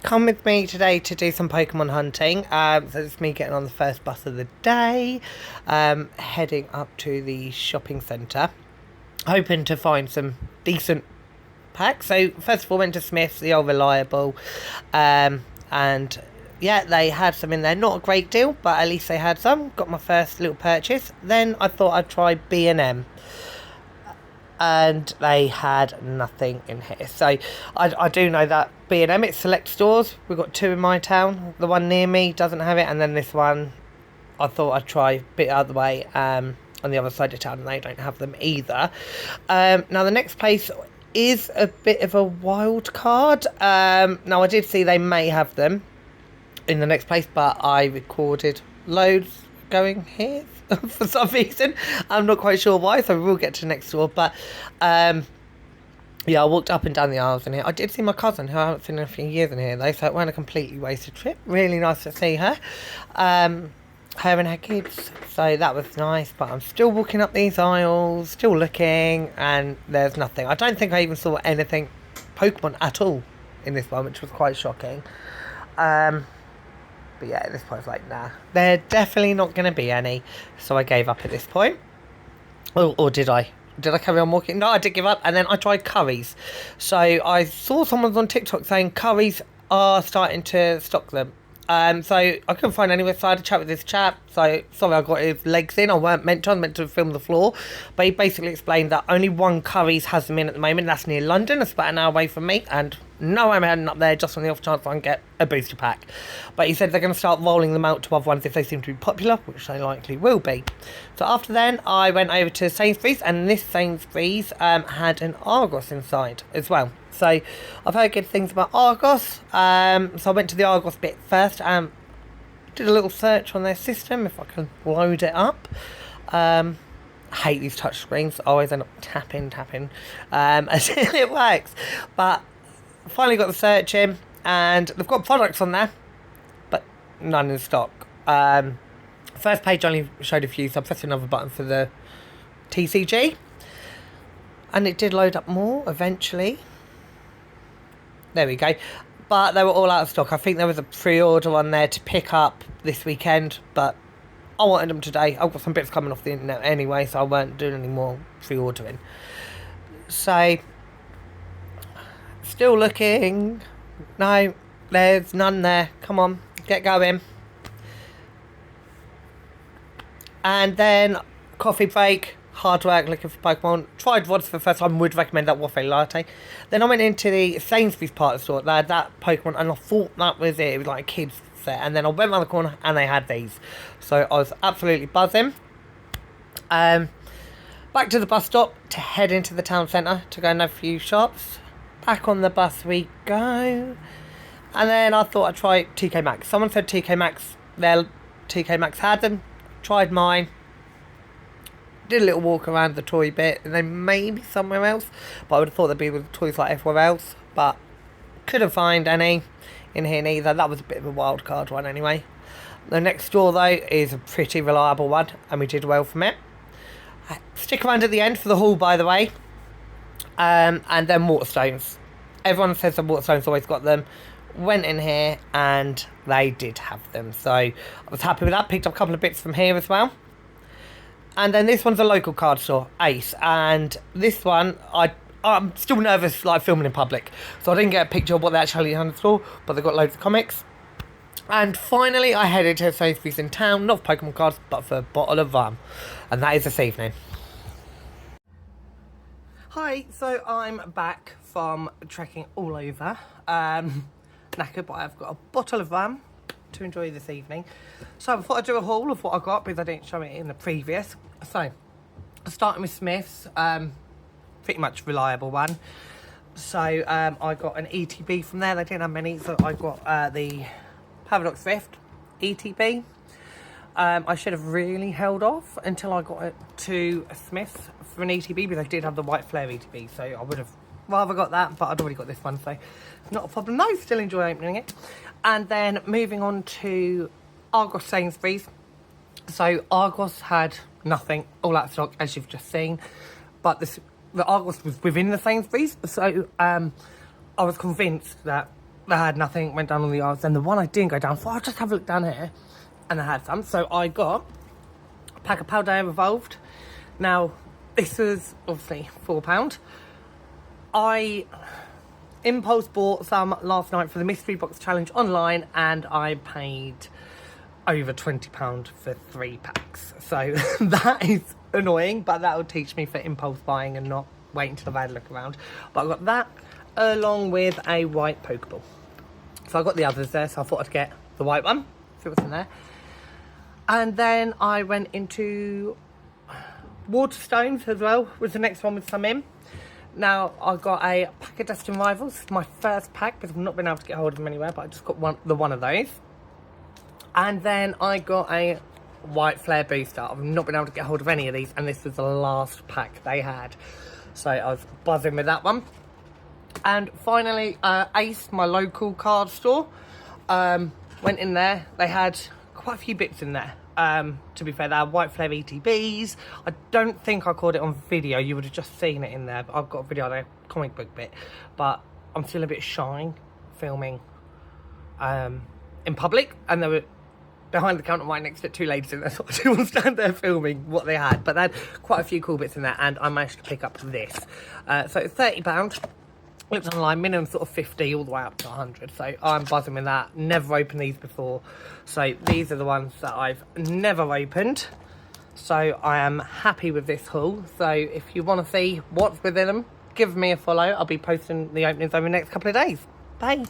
come with me today to do some Pokemon hunting. So it's me getting on the first bus of the day, heading up to the shopping centre, hoping to find some decent packs. So first of all, went to Smith's, the old reliable, and yeah, they had some in there. Not a great deal, but at least they had some. Got my first little purchase. Then I thought I'd try B&M. And they had nothing in here. So I do know that B&M, it's select stores. We've got two in my town. The one near me doesn't have it, and then this one I thought I'd try a bit out of the way on the other side of town, and they don't have them either. Now the next place is a bit of a wild card. Now I did see they may have them in the next place, but I recorded loads going here for some reason. I'm not quite sure why, so we'll get to next door. But yeah, I walked up and down the aisles in here. I did see my cousin, who I haven't seen in a few years, in here though, so it wasn't a completely wasted trip. Really nice to see her. Her and her kids, so that was nice. But I'm still walking up these aisles, still looking, and there's nothing. I don't think I even saw anything Pokemon at all in this one, which was quite shocking. But yeah, at this point I was like, nah, they're definitely not going to be any. So I gave up at this point. Or did I? Did I carry on walking? No, I did give up. And then I tried curries. So I saw someone on TikTok saying curries are starting to stock them. So I couldn't find anywhere, so I had a chat with this chap. So sorry I got his legs in. I weren't meant to. I was meant to film the floor. But he basically explained that only one Curry's has them in at the moment. That's near London. It's about an hour away from me. And no, I'm heading up there just on the off chance I can get a booster pack. But he said they're going to start rolling them out to other ones if they seem to be popular, which they likely will be. So after then, I went over to Sainsbury's, and this Sainsbury's had an Argos inside as well. So I've heard good things about Argos. So I went to the Argos bit first. Did a little search on their system, if I can load it up. I hate these touch screens. I always end up tapping until it works. But finally got the search in, and they've got products on there, but none in stock. First page only showed a few, so I pressed another button for the TCG, and it did load up more eventually. There we go. But they were all out of stock. I think there was a pre-order on there to pick up this weekend, but I wanted them today. I've got some bits coming off the internet anyway, so I weren't doing any more pre-ordering. So still looking. No, there's none there. Come on, get going. And then coffee break. Hard work looking for Pokemon. Tried VODs for the first time. Would recommend that waffle latte. Then I went into the Sainsbury's part of the store. They had that Pokemon, and I thought that was it. It was like a kid's set. And then I went around the corner, and they had these. So I was absolutely buzzing. Back to the bus stop to head into the town centre to go and have a few shops. Back on the bus we go. And then I thought I'd try TK Maxx. Someone said TK Maxx. Their TK Maxx had them. Tried mine. Did a little walk around the toy bit, and then maybe somewhere else. But I would have thought they'd be with toys like everywhere else. But couldn't find any in here neither. That was a bit of a wild card one anyway. The next store though is a pretty reliable one, and we did well from it. Stick around at the end for the haul, by the way. And then Waterstones. Everyone says the Waterstones always got them. Went in here and they did have them. So I was happy with that. Picked up a couple of bits from here as well. And then this one's a local card store, Ace. And this one, I'm still nervous like filming in public. So I didn't get a picture of what they actually had in the store, but they've got loads of comics. And finally, I headed to Sainsbury's in town, not for Pokemon cards, but for a bottle of rum. And that is this evening. Hi, so I'm back from trekking all over. Knackered, but I've got a bottle of rum to enjoy this evening. So I thought I'd do a haul of what I got, because I didn't show it in the previous. So, starting with Smith's, pretty much reliable one. So I got an ETB from there. They didn't have many, so I got the Paradox Rift ETB. I should have really held off until I got it to Smith's for an ETB, because I did have the White Flare ETB, so I would have rather got that, but I'd already got this one, so not a problem. No, still enjoy opening it. And then moving on to Argos Sainsbury's. So Argos had nothing, all out of stock, as you've just seen, but the Argos was within the Sainsbury's, so I was convinced that they had nothing, went down on the aisles. Then the one I didn't go down for, I'll just have a look down here, and they had some. So I got a pack of Paldea Revolved. Now, this was obviously £4. I impulse bought some last night for the mystery box challenge online, and I paid over £20 for 3 packs. So that is annoying, but that will teach me for impulse buying and not waiting till I've had a look around. But I got that along with a white Pokeball. So I got the others there, so I thought I'd get the white one, see what's in there. And then I went into Waterstones as well, was the next one with some in. Now, I got a pack of Destin Rivals. It's my first pack because I've not been able to get hold of them anywhere, but I just got one of those. And then I got a white Flare Booster. I've not been able to get hold of any of these, and this was the last pack they had. So I was buzzing with that one. And finally, Ace, my local card store, went in there. They had quite a few bits in there. To be fair, they had white Flare ETBs. I don't think I caught it on video. You would have just seen it in there. But I've got a video on a comic book bit. But I'm still a bit shy filming in public. And they were behind the counter right next to it, 2 ladies in there. So I didn't want to stand there filming what they had. But they had quite a few cool bits in there. And I managed to pick up this. So it's £30. Looked online, minimum sort of 50 all the way up to 100. So I'm buzzing with that. Never opened these before. So these are the ones that I've never opened. So I am happy with this haul. So if you want to see what's within them, give me a follow. I'll be posting the openings over the next couple of days. Bye.